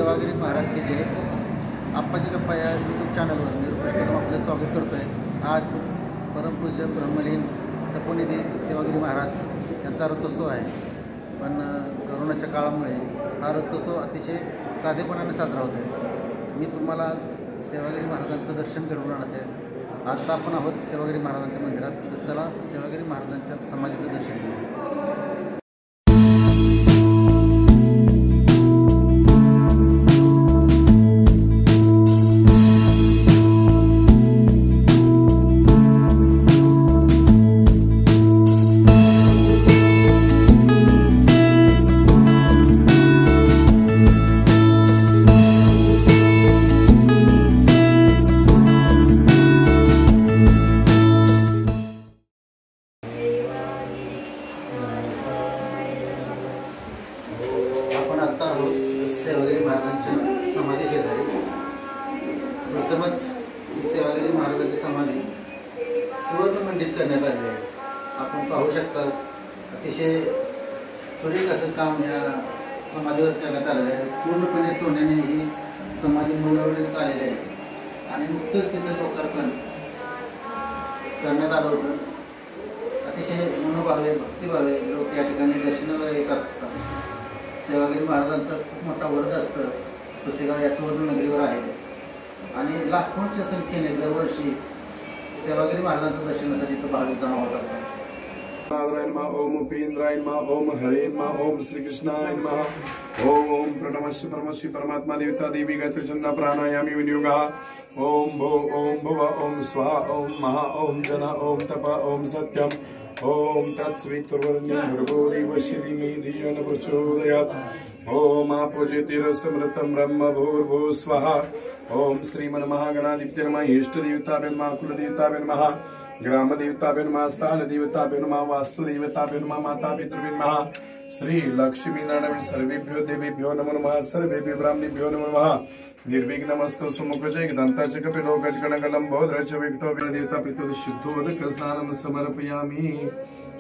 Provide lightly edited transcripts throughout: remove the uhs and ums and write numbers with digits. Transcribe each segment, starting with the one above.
सेवागिरी महाराज की जय। आप्पाजी गप्पा या यूट्यूब चॅनलवर मी रुपेश कदम आपलं स्वागत करतो आहे। आज परमपूज्य ब्रह्मलीन तपोनिधी सेवागिरी महाराज यांचा रथोत्सव आहे, पण करोनाच्या काळामुळे हा रथोत्सव अतिशय साधेपणाने साजरा होतो आहे। मी तुम्हाला सेवागिरी महाराजांचं दर्शन घडवून आणत आहे। आता आपण आहोत सेवागिरी महाराजांच्या मंदिरात, तर चला सेवागिरी महाराजांच्या समाधीचं दर्शन घेऊ। सेवागिरी महाराजांच्या समाधी शेजारी प्रथमच सेवागिरी महाराजांची समाधी सुवर्णमंडित करण्यात आली आहे। आपण पाहू शकता अतिशय सुरेख असं काम या समाधीवर करण्यात आलेलं आहे। पूर्णपणे सोन्याने ही समाधी बनवण्यात आलेली आहे आणि नुकतंच तिचं लोकार्पण करण्यात आलं होतं। अतिशय मनोभावे भक्तिभावे लोक या ठिकाणी दर्शनाला येत असतात। सेवागिरी महाराजांचा खूप मोठा वरद असतं पुसेगाव या सुवर्णनगरीवर आहे आणि लाखोंच्या संख्येने दरवर्षी सेवागिरी महाराजांच्या दर्शनासाठी तो भाविक जमा होत असतात। ओम उपेंद्राय नमः, ओम हरे नमः, ओम श्री कृष्णाय नमः, ओम प्रणमस्य परमस्य परमात्मा देवता देवी गायत्री छंदा प्राणायामी विनियोगः। ओम भो ओम भुव ओम स्वाहा ओम महा ओम जना ओम तप ओम सत्यम ओम तत्सवितुर्वरेण्यं भर्गो देवस्य धीमहि धियो न प्रचोदयात्। ओम आपोजितिरसमृतं ब्रह्म भूर्भुवः स्वाहा। ओम श्रीमन्महागणाधिपते नमः। इष्टदेवताभ्यो नमः, कुलदेवताभ्यो नमः, ग्रामदेवताभ्यो नमः, स्थानदेवताभ्यो नमः, वास्तुदेवताभ्यो नमः, मातापितृभ्यो नमः। श्री लक्ष्मी नारायण सर्वेभ्यो देवेभ्यो नमो नमः। सर्वेभ्यो ब्राह्मणेभ्यो नमो नमः। निर्विघ्नमस्तु सुमुखजय दंताच कपिलोकज गणगलंबोधरच विक्तो देवता पितृ शुद्धोदक स्नानं समर्पयामि।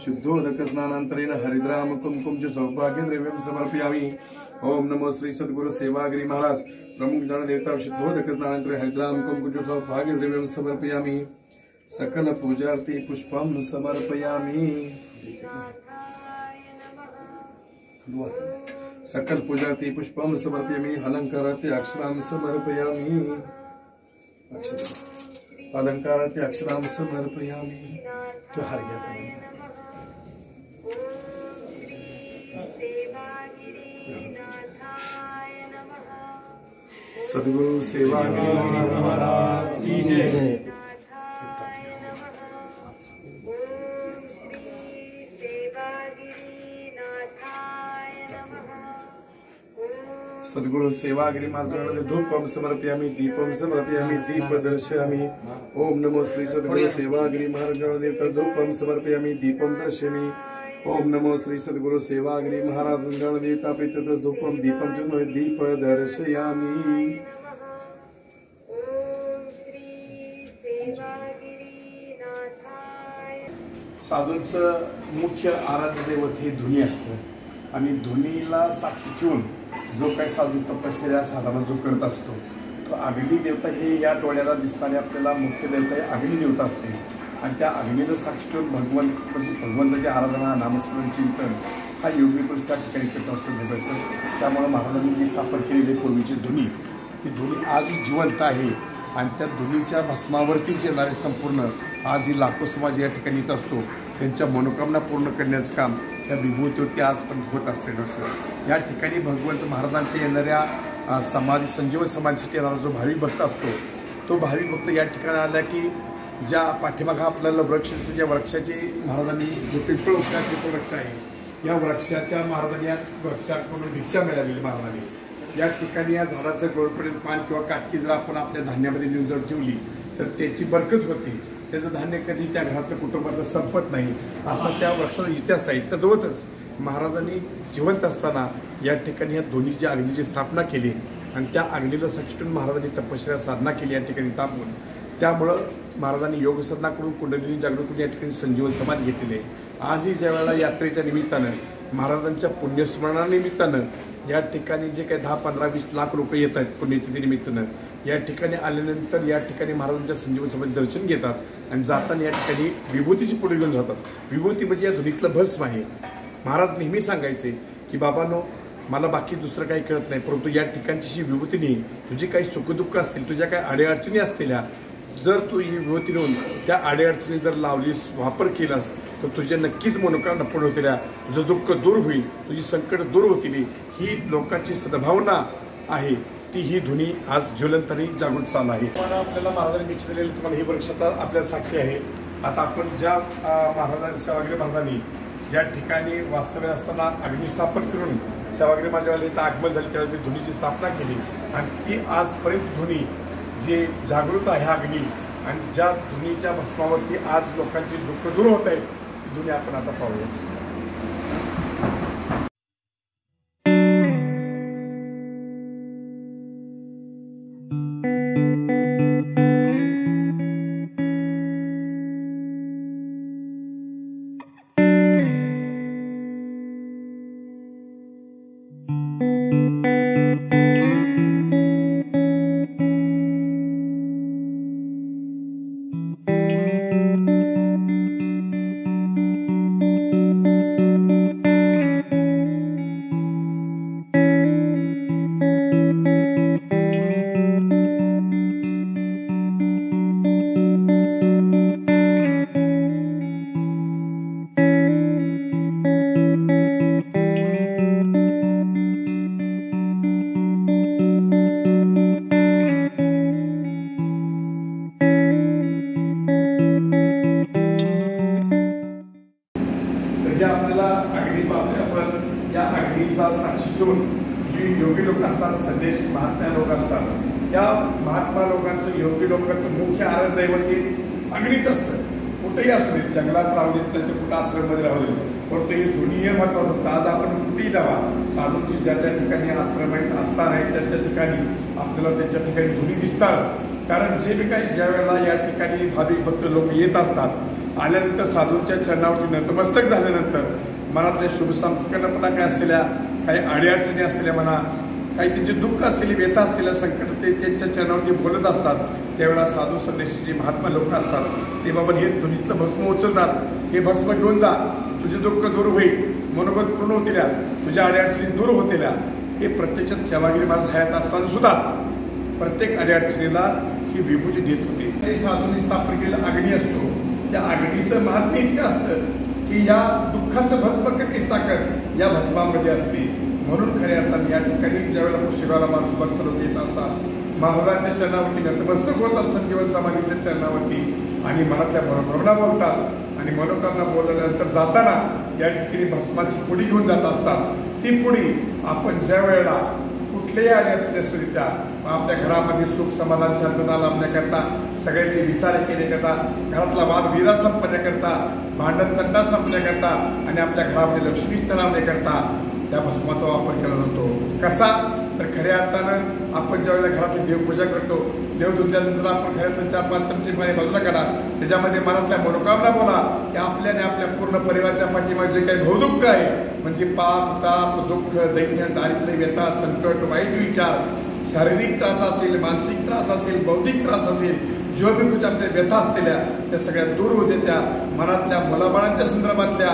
शुद्धोदक स्नानांतरेण हरिद्राम कुमकुम च सौभाग्य द्रव्यं समर्पयामि। ओम नमो श्री सद्गुरु सेवागिरी महाराज प्रमुख गण देवता शुद्धोदक स्नानांतरे हरिद्राम कुमकुम च सौभाग्य द्रव्यं समर्पयामि। सकल पूजार्थे पुष्पं समर्पयामि। सकल पूजार्थे पुष्पं समर्पयामि। अलंकारार्थे अक्षरां समर्पयामि। अलंकारार्थे अक्षरां समर्पयामि। तो हार गया सद्गुरु सेवागिरी महाराज की जय। सद्गुरु सेवागिरी महाराज धूपम समर्पयामि दीपम समर्पयामि दीप दर्शयामि। ओम नमो श्री सद्गुरु सेवागिरी महाराज देवता धूपम समर्पयामि दीपम दर्शयामि। ओम नमो श्री सद्गुरु सेवागिरी महाराज गण देवता प्रीत धूपम दीपम च दीप दर्शयामि। साधूंचं मुख्य आराध्य दैवत हे धुनी असतं आणि धुनीला साक्षी ठेवून जो काही साधू तपश्चर्या साधना जो करत असतो तो अग्नी देवता हे या डोळ्याला दिसणारे आपल्याला मुख्य देवता हे अग्नी देवता असते आणि त्या अग्नीला साक्षी ठेवून भगवंताची आराधना नामस्मरण चिंतन हा योगी पुरुष त्या ठिकाणी करत असतो देवाचं। त्यामुळे महाराजांनी जी स्थापन केलेली पूर्वीची धुनी ती धुनी आजही जिवंत आहे आणि त्या धुनीच्या भस्मावरतीच येणारे संपूर्ण आज ही लाखो समाज या ठिकाणी येत असतो। त्यांच्या मनोकामना पूर्ण करण्याचं काम त्या विभूतीवरती आज पण होत असते। या ठिकाणी भगवंत महाराजांच्या येणाऱ्या समाधी संजीवन समाधीसाठी येणारा जो भाविक भक्त असतो तो भाविक भक्त या ठिकाणी आला की ज्या पाठीमागा आपल्याला वृक्ष ज्या वृक्षाची महाराजांनी जो पिंपळ वृक्षाचे वृक्ष आहे या वृक्षाच्या महाराजांनी या वृक्षाकडून भिक्षा मिळालेली महाराजांनी या ठिकाणी या झाडाचं गोडपर्यंत पान किंवा काटकी जर आपण आपल्या धान्यामध्ये नेऊन जर ठेवली तर त्याची बरकत होती। त्याचं धान्य कधी त्या घरातल्या कुटुंबातलं संपत नाही असा त्या वृक्षाचा इतिहास आहे। तद्वतच महाराजांनी जिवंत असताना या ठिकाणी या दोन्हीच्या अग्नीची स्थापना केली आणि त्या अग्नीला साक्षी ठेवून महाराजांनी तपश्चर्या साधना केली या ठिकाणी तापवून। त्यामुळं महाराजांनी योग साधना करून कुंडलिनी जागृत करून या ठिकाणी संजीवन समाधी घेतलेली आहे। आजही ज्या वेळेला यात्रेच्या निमित्तानं महाराजांच्या पुण्यस्मरणानिमित्तानं या ठिकाणी जे काही 10, 15, 20 लाख लोक येत आहेत पुण्यतिथीनिमित्तानं, या ठिकाणी आल्यानंतर या ठिकाणी महाराजांच्या संजीवन समेत दर्शन घेतात आणि जाताना या ठिकाणी विभूतीची पुढे घेऊन जातात. विभूती म्हणजे या धुनीतलं भस्म आहे. महाराज नेहमी सांगायचे की बाबांनो, मला बाकी दुसरं काही कळत नाही, परंतु या ठिकाणची जी विभूती नाही, तुझी काही सुखदुःख असतील, तुझ्या काही अडीअडचणी असलेल्या, जर तू ही विभूती नेऊन त्या अडीअडचणी जर लावलीस, वापर केलास, तर तुझ्या नक्कीच मनोकामना पूर्ण होतील, तुझं दुःख दूर होईल, तुझी संकट दूर होतील. ही लोकांची सद्भावना आहे, ती ही धुनी आज ज्वलंत आणि जागृत चालू आहे. आपल्याला महाराजांनी विचारलेलं तुम्हाला ही वृक्षता आपल्या साक्षी आहे. आता आपण ज्या महाराजांनी, सेवागिरी महाराजांनी ज्या ठिकाणी वास्तव्य असताना अग्निस्थापन करून सेवागिरी माझ्यावाले इथं आगमन झाली, त्यावेळी धुनीची स्थापना केली आणि ती आजपर्यंत धुनी जे जागृत आहे अग्नी, आणि ज्या धुनीच्या भस्मावरती आज लोकांची दुःख दूर होत आहेत, ती धुनी आपण आता पाहूया. आपल्याला अग्नी पाहतोय आपण. या अग्नीचा साक्षी ठेवून जी योगी लोक असतात, संदेश महात्मा लोक असतात, त्या महात्मा लोकांचं, योगी लोकांचं मुख्य आराध्य दैवत हे अग्नीच असतं. कुठेही असू दे, जंगलात राहू देत नाही, ते कुठं आश्रममध्ये राहू देत, परंतु हे दोन्ही हे महत्वाचं असतं. आज आपण कुठेही जावा, साधूंची ज्या ज्या ठिकाणी आश्रम आहेत, आस्थान आहेत, त्या त्या ठिकाणी आपल्याला त्यांच्या ठिकाणी धुनी दिसतात. कारण जे बी काही ज्या वेळेला या ठिकाणी भाविक भक्त लोक येत असतात, आल्यानंतर साधूंच्या चरणावरती नतमस्तक झाल्यानंतर मनातल्या शुभ संकल्पना काय असलेल्या, काही अडीअडचणी असलेल्या म्हणा, काही त्यांचे दुःख असलेली, व्यथा असलेल्या, संकट ते त्यांच्या चरणावरती बोलत असतात, त्यावेळेला साधू संन्यासी जे महात्मा लोक असतात ते बाबा हे धुनीतलं भस्म उचलतात. हे भस्म घेऊन जा, तुझे दुःख दूर होईल, मनोगत पूर्ण होतील, तुझ्या अडीअडचणी दूर होतील. हे प्रत्यक्षात सेवागिरी महाराज हयात असताना सुद्धा प्रत्येक अडीअडचणीला ही विभूती देत होते. ते साधूंनी स्थापन केलेला अग्नी असतो, त्या अग्नीचं महात्म्य इतकं असतं की या दुःखाचं भस्म करण्याची ताकद या भस्मामध्ये असते. म्हणून खऱ्या अर्थाने या ठिकाणी ज्यावेळेला शिवाला माणूस भक्त लोक येत असतात, महाराजांच्या चरणावरती नतमस्तक होतात, संजीवन समाधीच्या चरणावरती, आणि मनातल्या मनोकामना बोलतात. आणि मनोकामना बोलल्यानंतर जाताना या ठिकाणी भस्माची पुडी घेऊन जात असतात. ती पुडी आपण ज्या वेळेला कुठल्याही अडचणी असू त्या आपल्या घरामध्ये सुख समाधान शांतता लाभण्याकरता, सगळ्याचे विचार केल्याकरता, घरातला वादविवाद संपण्याकरता, भांडण तंटा संपण्याकरता आणि आपल्या घरामध्ये लक्ष्मी स्थलावण्याकरता त्या भस्माचा वापर केला जातो. कसा तर खऱ्या अर्थानं आपण ज्यावेळेला घरातली देवपूजा करतो, देव धुतल्यानंतर आपण खऱ्या 4-5 चमचे पाणी बाजूला काढा, त्याच्यामध्ये मनातल्या मनोकामना बोला की आपल्याने आपल्या पूर्ण परिवाराच्या पाठीमागे जे काही भवदुःख आहे, म्हणजे पाप, ताप, दुःख, दैन्य, दारिद्र्य, व्यथा, संकट, वाईट विचार, शारीरिक त्रास असेल, मानसिक त्रास असेल, बौद्धिक त्रास असेल, जो बी कुछ आपल्या व्यथा असलेल्या त्या सगळ्या दूर होते. त्या मनातल्या मुलाबाळांच्या संदर्भातल्या,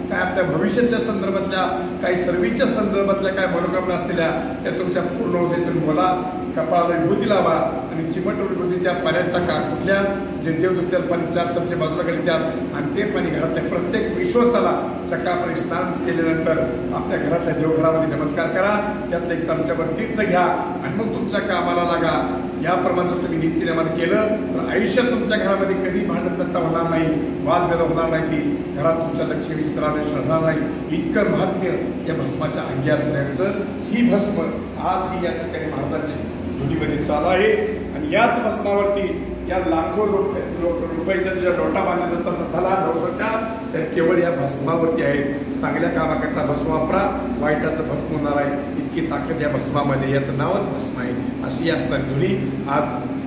काय आपल्या भविष्यातल्या संदर्भातल्या, काही सर्व्हिसच्या संदर्भातल्या काय मनोकामना असलेल्या त्या तुमच्या पूर्ण होते. तुम्ही बोला, कपाळाला विभूती लावा आणि चिमट विभूती त्या पाण्यात टाका. कुठल्या जे देव धुतल्या पाणी 4 चमचे बाजूला काढतात आणि ते पाणी घरातल्या प्रत्येक विश्वस्ताला सकाळपर्यंत स्नान केल्यानंतर आपल्या घरातल्या देवघरामध्ये नमस्कार करा. त्यातलं 1 चमच्यावर तीर्थ घ्या आणि मग तुमच्या कामाला लागा. याप्रमाणे जर तुम्ही नित्यनेमाने केलं तर आयुष्यात तुमच्या घरामध्ये कधी भांडणतंटा होणार नाही, वादभेद होणार नाही, ती घरात तुमच्या लक्ष्मी विस्ताराने शोधणार नाही. इतकं महात्म्य या भस्माच्या अंगी असल्याचं ही भस्म आज ही या ठिकाणी महाराजांच्या धुनीमध्ये चालू आहे. आणि याच भस्मावरती या लाखो रुपयाच्या ज्या नोटा बांधल्या जातात रथाला नवसाच्या, त्या केवळ या भस्मावरती आहेत. चांगल्या कामाकरता भस्म वापरा, वाईटाचं भस्म होणार आहे. इतकी ताकद या भस्मामध्ये, याचं नावच भस्म आहे. अशी असणारी धुनी आज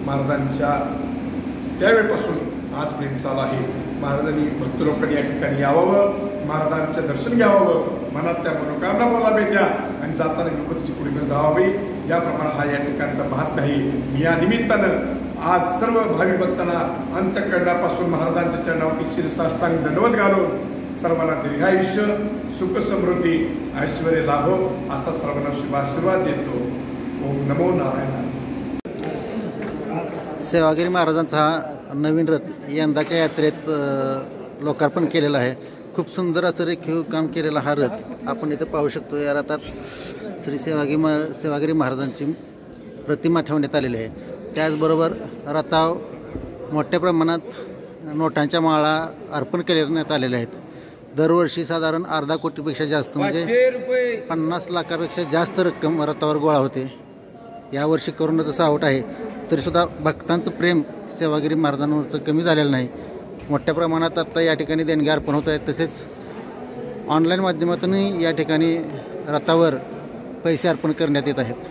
महाराजांच्या त्यावेळेपासून आजपर्यंत चालू आहे. महाराजांनी भक्त लोकांनी या ठिकाणी यावं, महाराजांचं दर्शन घ्यावं, मनात त्या मनोकामना बोलावे द्या आणि जाताना गणपतीची पुढे घेऊन जावावी. याप्रमाणे हा या ठिकाणचा महात्म्य आहे. या निमित्तानं आज सर्व भावी भक्तांना अंतःकरणापासून महाराजांच्या चरणावरती शिरसाष्टांग दंडवत घालून सर्वांना दीर्घायुष्य, सुख समृद्धी, ऐश्वर्य लाभो असा सर्वांना शुभ आशीर्वाद देतो. ओम नमो नारायण. सेवागिरी महाराजांचा हा नवीन रथ यंदाच्या यात्रेत लोकार्पण केलेला आहे. खूप सुंदर असं रेखीव काम केलेला हा रथ आपण इथं पाहू शकतो. या रथात श्री सेवागिरी महाराजांची प्रतिमा ठेवण्यात आलेली आहे. त्याचबरोबर रथावर मोठ्या प्रमाणात नोटांच्या माळा अर्पण करण्यात आलेल्या आहेत. दरवर्षी साधारण अर्धा कोटीपेक्षा जास्त म्हणजे 50 लाखापेक्षा जास्त रक्कम रथावर गोळा होते. यावर्षी करोनाचं सावट आहे तरीसुद्धा भक्तांचं प्रेम सेवागिरी महाराजांवरचं कमी झालेलं नाही. मोठ्या प्रमाणात आता या ठिकाणी देणगी अर्पण होत आहेत. तसेच ऑनलाईन माध्यमातूनही या ठिकाणी रथावर पैसे अर्पण करण्यात येत आहेत.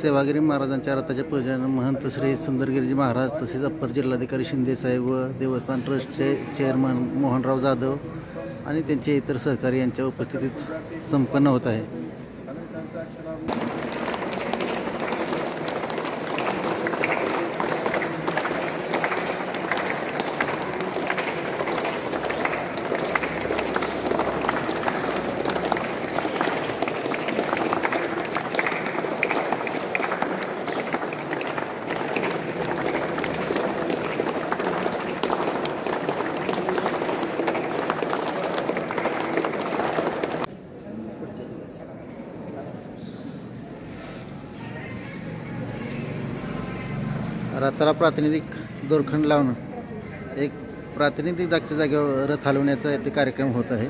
सेवागिरी महाराजांच्या रथाचे पूजन महंत श्री सुंदरगिरीजी महाराज तसेच अप्पर जिल्हाधिकारी शिंदेसाहेब व देवस्थान ट्रस्टचे चेअरमन मोहनराव जाधव आणि त्यांचे इतर सहकारी यांच्या उपस्थितीत संपन्न होत आहे. रथाला प्रातिनिधिक दोरखंड लावून एक प्रातिनिधिक जागच्या जागेवर रथ हलवण्याचा इथे कार्यक्रम होत आहे.